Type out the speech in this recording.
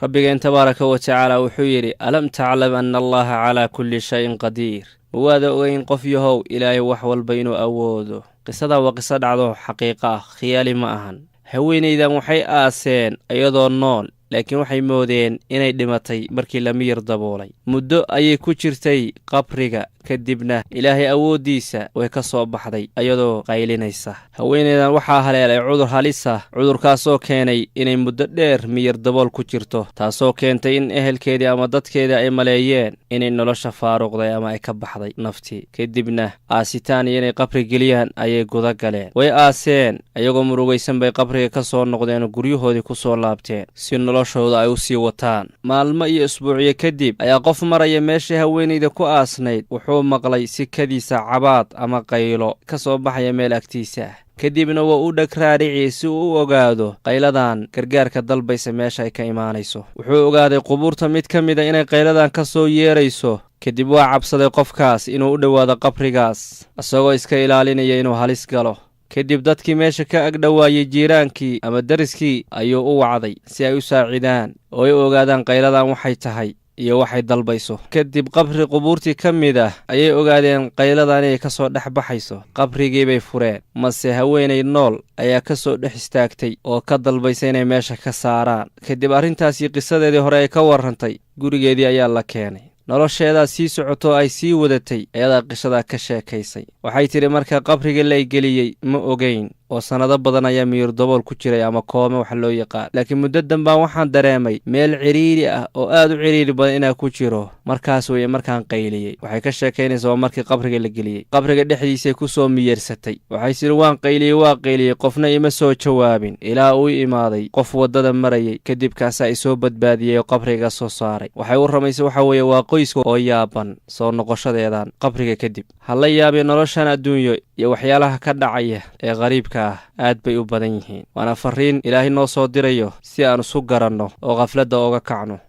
ربنا تبارك وتعالى وحيري ألم تعلم أن الله على كل شيء قدير وهذا وين قفيه إلهي وحول بين أوده قصة وقصة عضو حقيقة خيال معهن هويني إذا محي آسين أيضا النول laakiin waxay moodeen inay dhimatay markii la miyir daboolay muddo ayay ku jirtay qabriga kadibna ilaahay awoodiisa way ka soo baxday ayadoo qaylinaysa haweeneydan waxaa haleelay cudur halis ah cudurkaasoo keenay inay muddo dheer miyir dabool ku jirto taasoo keentay in ehelkeedii ama dadkeedii ay maleeyeen inay nolosha faaruqday ama ay ka baxday naftii kadibna aasitaan inay qabri geliyaan ayay guda galeen way aaseen ayagoo murugaysan bay qabriga ka soo noqdeen guryahoodii ku soo laabteen si noloshooda ay u sii wataan maalmo iyo isbuuciyo kadib ayaa qof maraya meesha haweeneyda ku aasnayd wuxuu maqlay sikadiisa cabaad ama qaylo ka soo baxaya meel agtiisa kadibna waa u dhagraaricii si uu u ogaado qayladan gargaarka dalbaysa meesha ay ka imaanayso wuxuu ogaaday qubuurta mid ka mid ah inay qayladan ka soo yeerayso kadib waa cabsaday qofkaas inuu u dhowaado qabrigaas asagoo iska ilaalinaya inuu halis galo kadib dadkii meesha ka agdhawaayay jiiraankii ama dariskii ayuu u wacday si ay u saacidaan oo ay ogaadaan qayladan waxay tahay iyo waxay dalbayso kadib qabri qubuurtii ka mid ah ayay ogaadeen qayladan inay ka soo dhex baxayso qabrigii bay fureen mase haweeney nool ayaa ka soo dhex istaagtay oo ka dalbaysa inay meesha ka saaraan kadib arrintaasii qisadeedii hore ay ka warrantay gurigeedii ayaa la keenay nolosheedaa sii socoto ay sii wadatay ayadaa qishadaa ka sheekaysay waxay tidhi marka qabriga la geliyey ma ogayn oo sanado badan ayaa miyir dabool ku jiray ama koome wax loo yaqaan laakiin muddo dambaan waxaan dareemay meel ciriiri ah oo aad u ciriiri badan inaa ku jiro markaas weeye markaan qayliyey waxay ka sheekaynaysaa waa markii qabriga la geliyey qabriga dhexdiisay ku soo miyersatay waxay sidhi waan qayliyey qofna ima soo jawaabin ilaa uu imaaday qof waddada marayay kadib kaasaa i soo badbaadiyey oo qabriga soo saaray waxay u ramaysay waxa weeye waa qoyska oo yaaban soo noqoshadeedan qabriga kadib hala yaabay noloshan adduunyo iyo waxyaalaha ka dhacaya ee qariibka aad bay u badan yihiin waana fariin ilaahay noo soo dirayo si aan isu garanno oo qafladda oga kacno